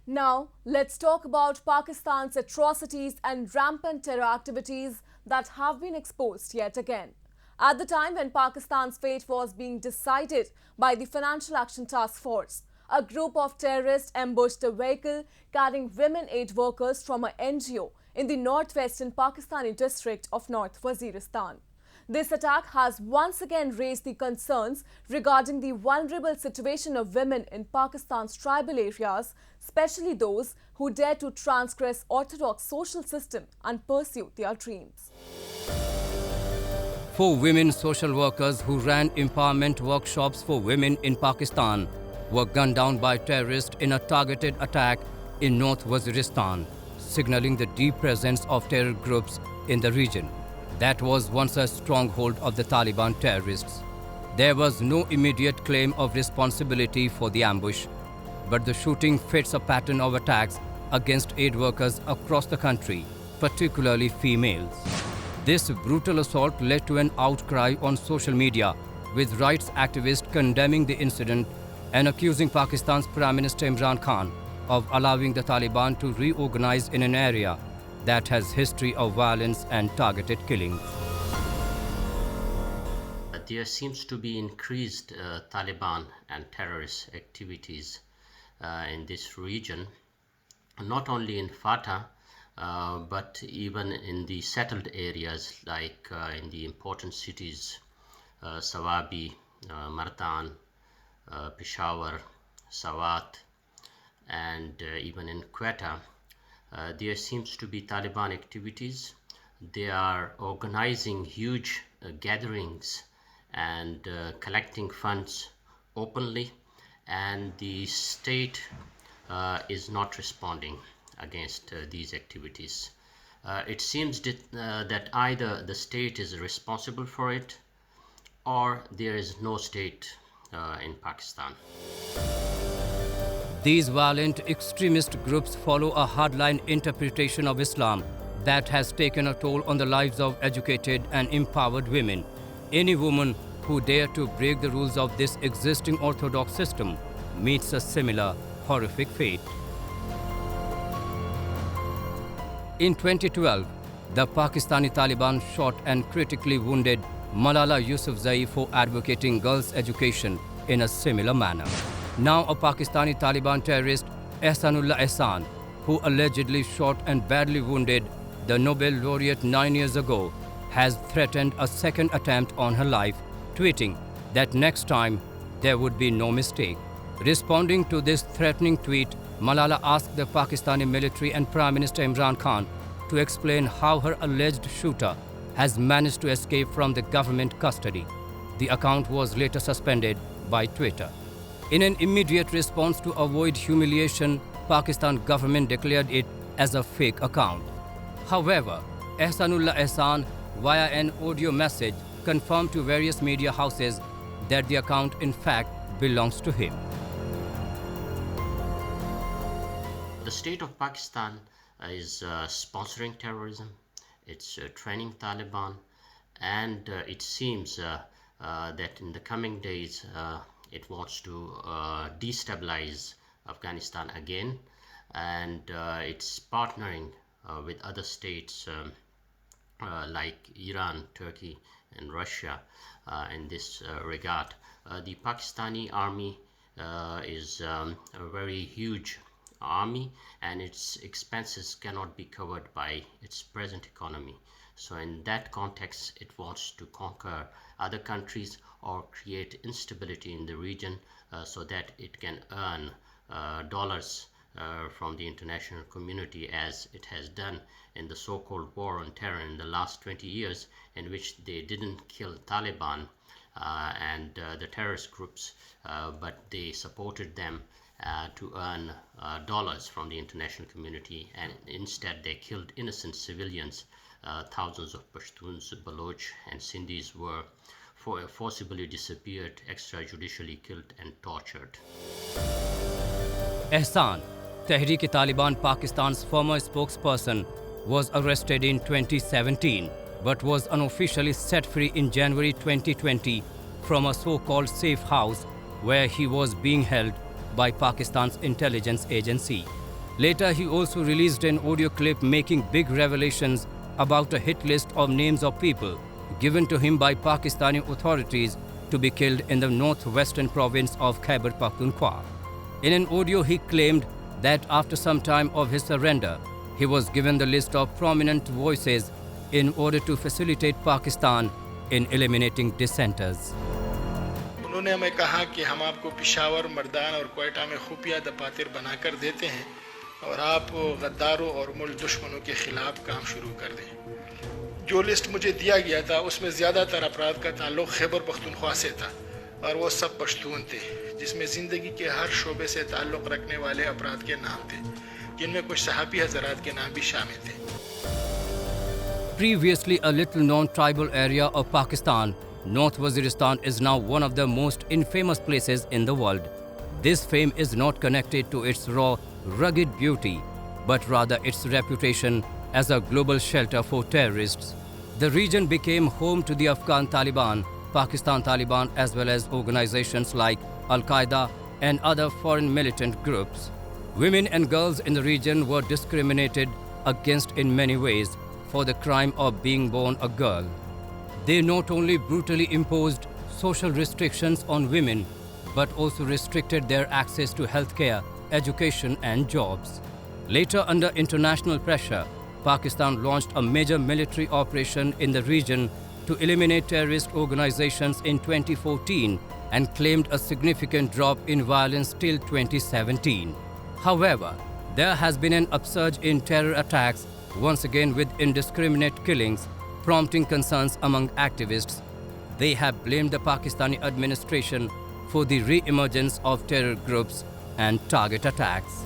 Now, let's talk about Pakistan's atrocities and rampant terror activities that have been exposed yet again. At the time when Pakistan's fate was being decided by the Financial Action Task Force, a group of terrorists ambushed a vehicle carrying women aid workers from an NGO in the northwestern Pakistani district of North Waziristan. This attack has once again raised the concerns regarding the vulnerable situation of women in Pakistan's tribal areas, especially those who dare to transgress orthodox social system and pursue their dreams. 4 women social workers who ran empowerment workshops for women in Pakistan were gunned down by terrorists in a targeted attack in North Waziristan, signaling the deep presence of terror groups in the region. That was once a stronghold of the Taliban terrorists. There was no immediate claim of responsibility for the ambush, but the shooting fits a pattern of attacks against aid workers across the country, particularly females. This brutal assault led to an outcry on social media, with rights activists condemning the incident and accusing Pakistan's Prime Minister Imran Khan of allowing the Taliban to reorganize in an area that has history of violence and targeted killings. There seems to be increased Taliban and terrorist activities in this region, not only in Fatah, but even in the settled areas like in the important cities, Sawabi, Martan, Peshawar, Sawat, and even in Quetta. There seems to be Taliban activities. They are organizing huge gatherings and collecting funds openly, and the state is not responding against these activities. It seems that either the state is responsible for it or there is no state in Pakistan. These violent extremist groups follow a hardline interpretation of Islam that has taken a toll on the lives of educated and empowered women. Any woman who dare to break the rules of this existing orthodox system meets a similar horrific fate. In 2012, the Pakistani Taliban shot and critically wounded Malala Yousafzai for advocating girls' education in a similar manner. Now a Pakistani Taliban terrorist, Ehsanullah Ehsan, who allegedly shot and badly wounded the Nobel laureate 9 years ago, has threatened a second attempt on her life, tweeting that next time there would be no mistake. Responding to this threatening tweet, Malala asked the Pakistani military and Prime Minister Imran Khan to explain how her alleged shooter has managed to escape from the government custody. The account was later suspended by Twitter. In an immediate response to avoid humiliation, Pakistan government declared it as a fake account. However, Ehsanullah Ehsan, via an audio message, confirmed to various media houses that the account in fact belongs to him. The state of Pakistan is sponsoring terrorism, it's training Taliban, and it seems that in the coming days it wants to destabilize Afghanistan again, and it's partnering with other states like Iran, Turkey, and Russia in this regard. The Pakistani army is a very huge army, and its expenses cannot be covered by its present economy. So in that context, it wants to conquer other countries or create instability in the region so that it can earn dollars from the international community, as it has done in the so-called war on terror in the last 20 years, in which they didn't kill Taliban and the terrorist groups, but they supported them to earn dollars from the international community, and instead they killed innocent civilians. Thousands of Pashtuns, Baloch, and Sindhis were forcibly disappeared, extrajudicially killed, and tortured. Ehsan, Tehreek-e-Taliban Pakistan's former spokesperson, was arrested in 2017 but was unofficially set free in January 2020 from a so-called safe house where he was being held by Pakistan's intelligence agency. Later, he also released an audio clip making big revelations about a hit list of names of people given to him by Pakistani authorities to be killed in the northwestern province of Khyber Pakhtunkhwa. In an audio, he claimed that after some time of his surrender, he was given the list of prominent voices in order to facilitate Pakistan in eliminating dissenters. उन्होंने हमें कहा कि हम आपको पिशावर, मर्दान और क्वेटा में खुफिया दफातर बनाकर देते हैं और आप गद्दारों और मुल्क दुश्मनों के खिलाफ काम शुरू कर दें। जो लिस्ट मुझे दिया गया था उसमें ज़्यादातर अपराध का ताल्लुक खैबर पख्तूनख्वा से था और वो सब पश्तून थे, जिसमें ज़िंदगी के हर शोबे से ताल्लुक़ रखने वाले अपराध के नाम थे, जिनमें कुछ सहाबी हज़रात के नाम भी शामिल थे। Previously a little-known tribal area of Pakistan, North Waziristan is now one of the most infamous places in the world. This fame is not connected to its raw, rugged beauty, but rather its reputation as a global shelter for terrorists. The region became home to the Afghan Taliban, Pakistan Taliban, as well as organizations like Al-Qaeda and other foreign militant groups. Women and girls in the region were discriminated against in many ways for the crime of being born a girl. They not only brutally imposed social restrictions on women, but also restricted their access to healthcare, education and jobs. Later, under international pressure, Pakistan launched a major military operation in the region to eliminate terrorist organizations in 2014 and claimed a significant drop in violence till 2017. However, there has been an upsurge in terror attacks, once again with indiscriminate killings, prompting concerns among activists. They have blamed the Pakistani administration for the re-emergence of terror groups and target attacks.